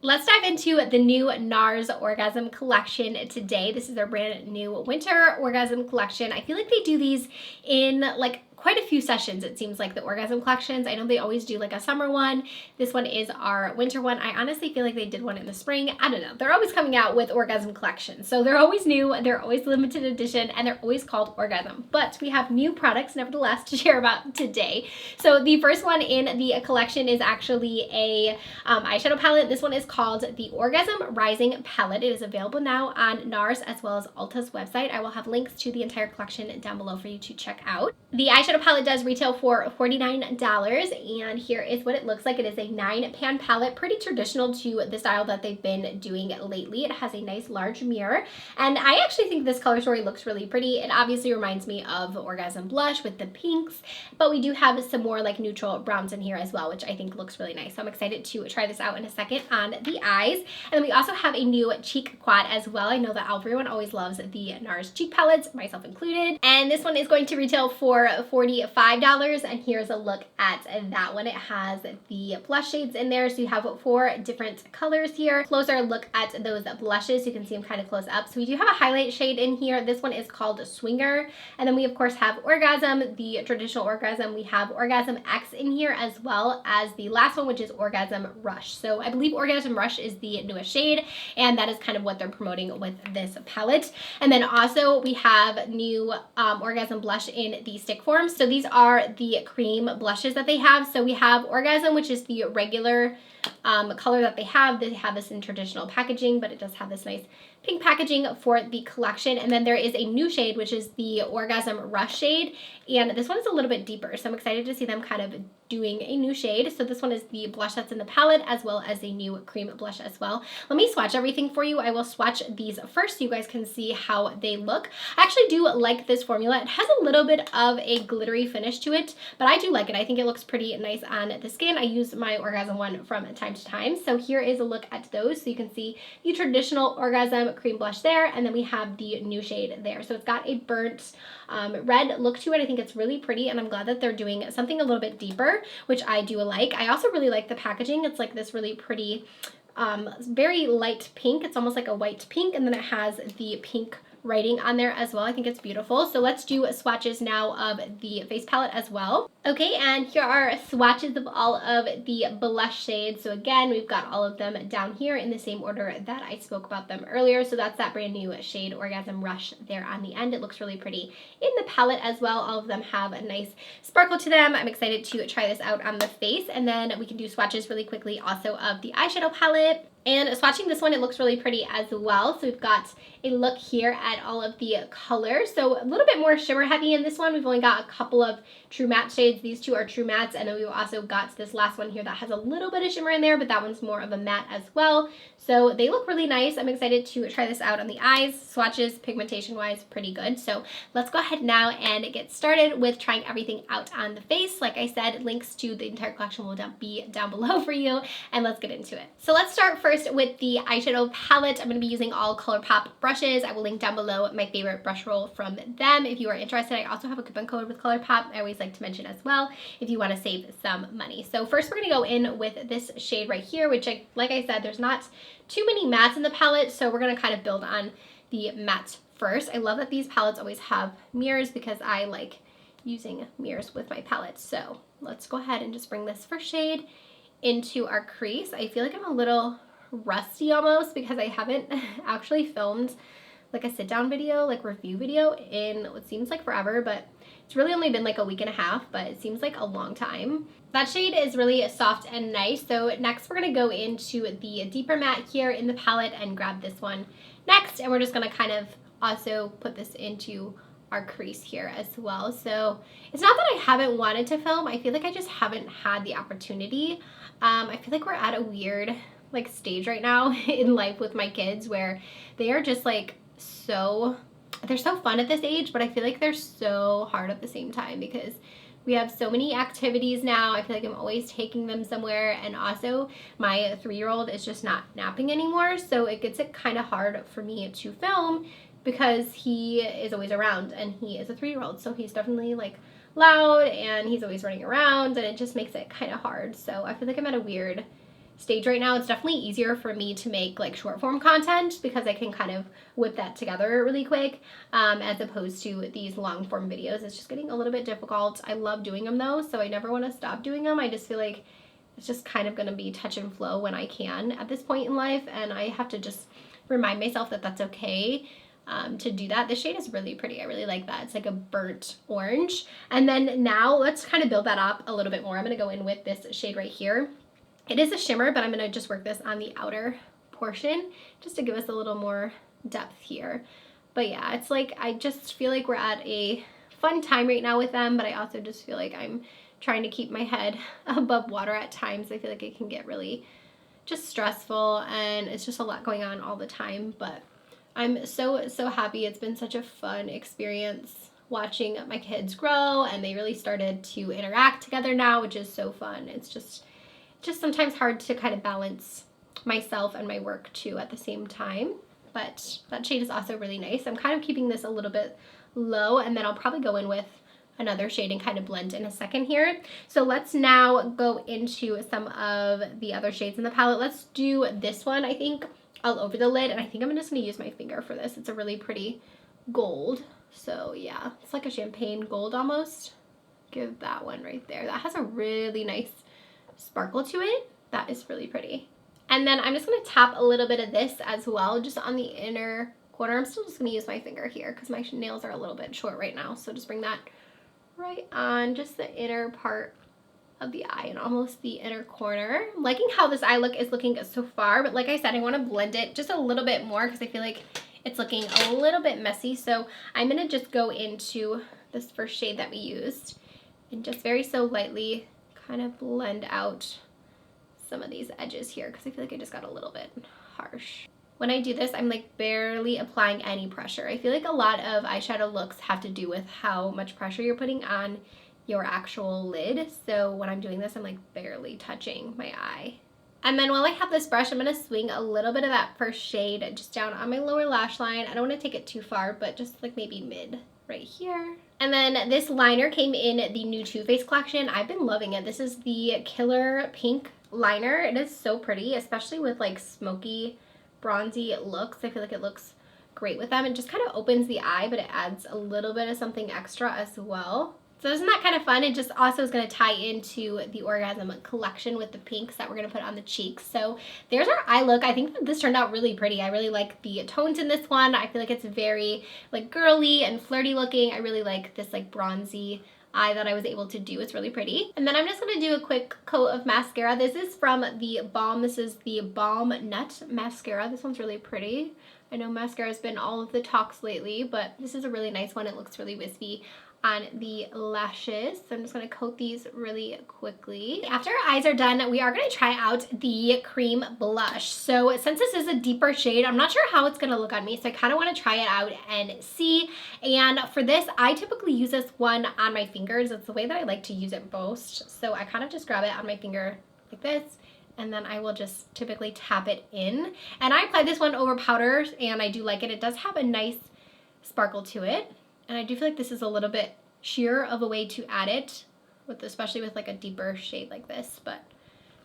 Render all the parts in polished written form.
Let's dive into the new Nars Orgasm collection today. This is their brand new winter orgasm collection. I feel like they do these in like quite a few sessions, it seems like, the orgasm collections. I know they always do like a summer one. This one is our winter one. I honestly feel like they did one in the spring. I don't know. They're always coming out with orgasm collections. So they're always new, they're always limited edition, and they're always called orgasm. But we have new products nevertheless to share about today. So the first one in the collection is actually a eyeshadow palette. This one is called the Orgasm Rising Palette. It is available now on Nars as well as Ulta's website. I will have links to the entire collection down below for you to check out. The eyeshadow palette does retail for $49, and here is what it looks like. It is a 9-pan palette, pretty traditional to the style that they've been doing lately. It has a nice large mirror, and I actually think this color story looks really pretty. It obviously reminds me of Orgasm Blush with the pinks, but we do have some more like neutral browns in here as well, which I think looks really nice. So I'm excited to try this out in a second on the eyes. And then we also have a new cheek quad as well. I know that everyone always loves the Nars cheek palettes, myself included. And this one is going to retail for $45, and here's a look at that one. It has the blush shades in there, so you have 4 different colors here. Closer look at those blushes. You can see them kind of close up. So we do have a highlight shade in here. This one is called Swinger, and then we of course have Orgasm, the traditional Orgasm. We have Orgasm X in here, as well as the last one, which is Orgasm Rush. So I believe Orgasm Rush is the newest shade, and that is kind of what they're promoting with this palette. And then also we have new Orgasm Blush in the stick form. So these are the cream blushes that they have. So we have Orgasm, which is the regular color that they have. They have this in traditional packaging, but it does have this nice pink packaging for the collection. And then there is a new shade, which is the Orgasm Rush shade, and this one is a little bit deeper, so I'm excited to see them kind of doing a new shade. So this one is the blush that's in the palette, as well as a new cream blush as well. Let me swatch everything for you. I will swatch these first so you guys can see how they look. I actually do like this formula. It has a little bit of a glittery finish to it, but I do like it. I think it looks pretty nice on the skin. I use my Orgasm one from time to time. So here is a look at those. So you can see the traditional Orgasm cream blush there, and then we have the new shade there. So it's got a burnt red look to it. I think it's really pretty, and I'm glad that they're doing something a little bit deeper, which I do like. I also really like the packaging. It's like this really pretty, very light pink. It's almost like a white pink, and then it has the pink writing on there as well. I think it's beautiful. So let's do swatches now of the face palette as well. Okay, and here are swatches of all of the blush shades. So again, we've got all of them down here in the same order that I spoke about them earlier. So that's that brand new shade Orgasm Rush there on the end. It looks really pretty in the palette as well. All of them have a nice sparkle to them. I'm excited to try this out on the face, and then we can do swatches really quickly also of the eyeshadow palette. And swatching this one, it looks really pretty as well. So we've got a look here at all of the colors. So a little bit more shimmer heavy in this one. We've only got a couple of true matte shades. These two are true mattes, and then we've also got this last one here that has a little bit of shimmer in there, but that one's more of a matte as well. So they look really nice. I'm excited to try this out on the eyes. Swatches, pigmentation-wise, pretty good. So let's go ahead now and get started with trying everything out on the face. Like I said, links to the entire collection will be down below for you, and let's get into it. So let's start first with the eyeshadow palette. I'm going to be using all Colourpop brushes. I will link down below my favorite brush roll from them if you are interested. I also have a coupon code with Colourpop. I always like to mention as well if you want to save some money. So first we're going to go in with this shade right here, which like I said, there's not too many mattes in the palette, so we're going to kind of build on the mattes first. I love that these palettes always have mirrors because I like using mirrors with my palettes. So let's go ahead and just bring this first shade into our crease. I feel like I'm a little rusty almost because I haven't actually filmed like a sit down video, like review video, in what seems like forever, but it's really only been like a week and a half, but it seems like a long time. That shade is really soft and nice. So next we're going to go into the deeper matte here in the palette and grab this one next, and we're just going to kind of also put this into our crease here as well. So it's not that I haven't wanted to film, I feel like I just haven't had the opportunity. I feel like we're at a weird like stage right now in life with my kids where they are just like they're so fun at this age, but I feel like they're so hard at the same time because we have so many activities now. I feel like I'm always taking them somewhere, and also my 3-year-old is just not napping anymore, so it gets it kind of hard for me to film because he is always around, and he is a 3-year-old, so he's definitely like loud and he's always running around, and it just makes it kind of hard. So I feel like I'm at a weird stage right now, it's definitely easier for me to make like short form content because I can kind of whip that together really quick, as opposed to these long form videos. It's just getting a little bit difficult. I love doing them though, so I never want to stop doing them. I just feel like it's just kind of going to be touch and flow when I can at this point in life, and I have to just remind myself that that's okay. To do that. This shade is really pretty. I really like that. It's like a burnt orange. And then now let's kind of build that up a little bit more. I'm going to go in with this shade right here. It is a shimmer, but I'm going to just work this on the outer portion just to give us a little more depth here. But yeah, it's like I just feel like we're at a fun time right now with them, but I also just feel like I'm trying to keep my head above water at times. I feel like it can get really just stressful, and it's just a lot going on all the time, but I'm so happy. It's been such a fun experience watching my kids grow, and they really started to interact together now, which is so fun. It's just sometimes hard to kind of balance myself and my work too at the same time, but that shade is also really nice. I'm kind of keeping this a little bit low, and then I'll probably go in with another shade and kind of blend in a second here. So let's now go into some of the other shades in the palette. Let's do this one, I think, all over the lid, and I think I'm just going to use my finger for this. It's a really pretty gold. So yeah, it's like a champagne gold almost. Give that one right there. That has a really nice sparkle to it. That is really pretty. And then I'm just going to tap a little bit of this as well, just on the inner corner. I'm still just going to use my finger here because my nails are a little bit short right now. So just bring that right on just the inner part of the eye and almost the inner corner. I'm liking how this eye look is looking so far, but like I said, I want to blend it just a little bit more because I feel like it's looking a little bit messy. So I'm going to just go into this first shade that we used and just very so lightly kind of blend out some of these edges here because I feel like I just got a little bit harsh. When I do this, I'm like barely applying any pressure. I feel like a lot of eyeshadow looks have to do with how much pressure you're putting on your actual lid. So when I'm doing this, I'm like barely touching my eye. And then while I have this brush, I'm going to swing a little bit of that first shade just down on my lower lash line. I don't want to take it too far, but just like maybe mid right here. And then this liner came in the new Too Faced collection. I've been loving it. This is the Killer Pink liner. It is so pretty, especially with like smoky, bronzy looks. I feel like it looks great with them. It just kind of opens the eye, but it adds a little bit of something extra as well. So isn't that kind of fun? It just also is going to tie into the Orgasm collection with the pinks that we're going to put on the cheeks. So there's our eye look. I think that this turned out really pretty. I really like the tones in this one. I feel like it's very like girly and flirty looking. I really like this like bronzy eye that I was able to do. It's really pretty. And then I'm just going to do a quick coat of mascara. This is from the Balm. This is the Balm Nut Mascara. This one's really pretty. I know mascara has been all of the talks lately, but this is a really nice one. It looks really wispy on the lashes. So I'm just going to coat these really quickly. After our eyes are done, we are going to try out the cream blush. So since this is a deeper shade, I'm not sure how it's going to look on me, so I kind of want to try it out and see. And for this, I typically use this one on my fingers. It's the way that I like to use it most. So I kind of just grab it on my finger like this, and then I will just typically tap it in. And I apply this one over powder, and I do like it. It does have a nice sparkle to it. And I do feel like this is a little bit sheer of a way to add it, especially with like a deeper shade like this. But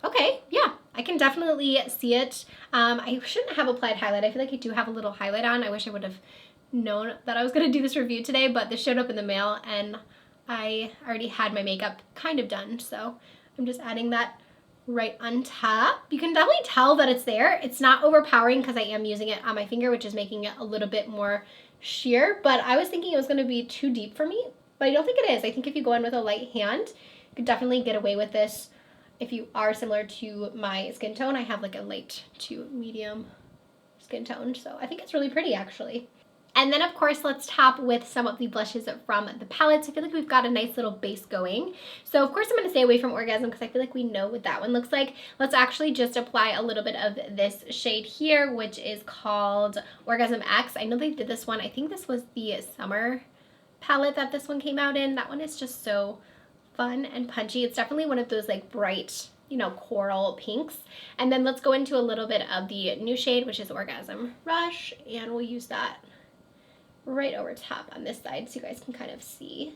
okay, yeah, I can definitely see it. I shouldn't have applied highlight. I feel like I do have a little highlight on. I wish I would have known that I was going to do this review today, but this showed up in the mail and I already had my makeup kind of done. So I'm just adding that right on top. You can definitely tell that it's there. It's not overpowering because I am using it on my finger, which is making it a little bit more sheer, but I was thinking it was going to be too deep for me, but I don't think it is. I think if you go in with a light hand, you could definitely get away with this. If you are similar to my skin tone, I have like a light to medium skin tone, so I think it's really pretty actually. And then of course, let's top with some of the blushes from the palettes. I feel like we've got a nice little base going. So of course I'm going to stay away from Orgasm because I feel like we know what that one looks like. Let's actually just apply a little bit of this shade here, which is called Orgasm X. I know they did this one. I think this was the summer palette that this one came out in. That one is just so fun and punchy. It's definitely one of those like bright, you know, coral pinks. And then let's go into a little bit of the new shade, which is Orgasm Rush, and we'll use that right over top on this side so you guys can kind of see.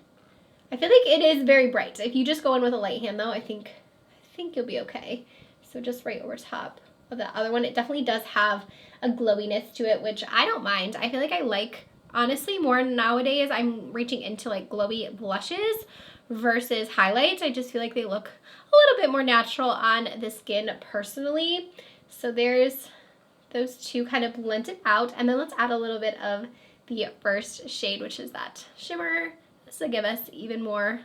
I feel like it is very bright. If you just go in with a light hand though, I think you'll be okay. So just right over top of the other one. It definitely does have a glowiness to it, which I don't mind. I feel like I like, honestly, more nowadays. I'm reaching into like glowy blushes versus highlights. I just feel like they look a little bit more natural on the skin personally. So there's those two kind of blend it out. And then let's add a little bit of the first shade, which is that shimmer. This will give us even more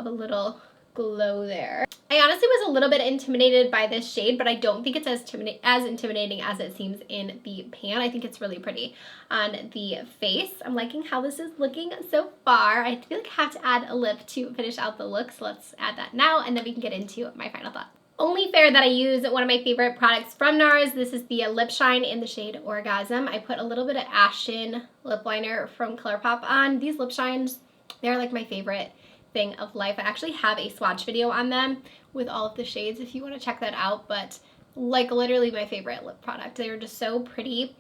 of a little glow there. I honestly was a little bit intimidated by this shade, but I don't think it's as intimidating as it seems in the pan. I think it's really pretty on the face. I'm liking how this is looking so far. I feel like I have to add a lip to finish out the look, so let's add that now, and then we can get into my final thoughts. Only fair that I use one of my favorite products from Nars. This is the lip shine in the shade Orgasm. I put a little bit of Ashen lip liner from Colourpop on. These lip shines, they're like my favorite thing of life. I actually have a swatch video on them with all of the shades if you want to check that out, but like literally my favorite lip product. They're just so pretty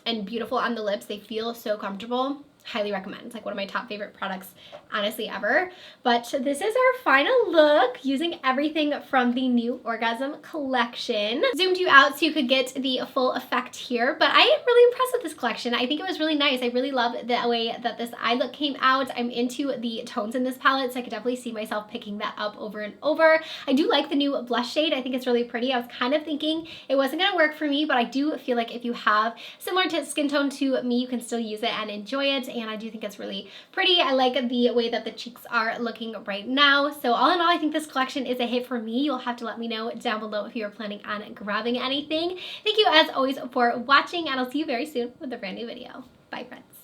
and beautiful on the lips. They feel so comfortable. Highly recommend. It's like one of my top favorite products honestly ever. But this is our final look using everything from the new Orgasm collection. Zoomed you out so you could get the full effect here, but I am really impressed with this collection. I think it was really nice. I really love the way that this eye look came out. I'm into the tones in this palette, so I could definitely see myself picking that up over and over. I do like the new blush shade. I think it's really pretty. I was kind of thinking it wasn't gonna work for me, but I do feel like if you have similar skin tone to me, you can still use it and enjoy it. And I do think it's really pretty. I like the way that the cheeks are looking right now. So all in all, I think this collection is a hit for me. You'll have to let me know down below if you're planning on grabbing anything. Thank you as always for watching, and I'll see you very soon with a brand new video. Bye friends.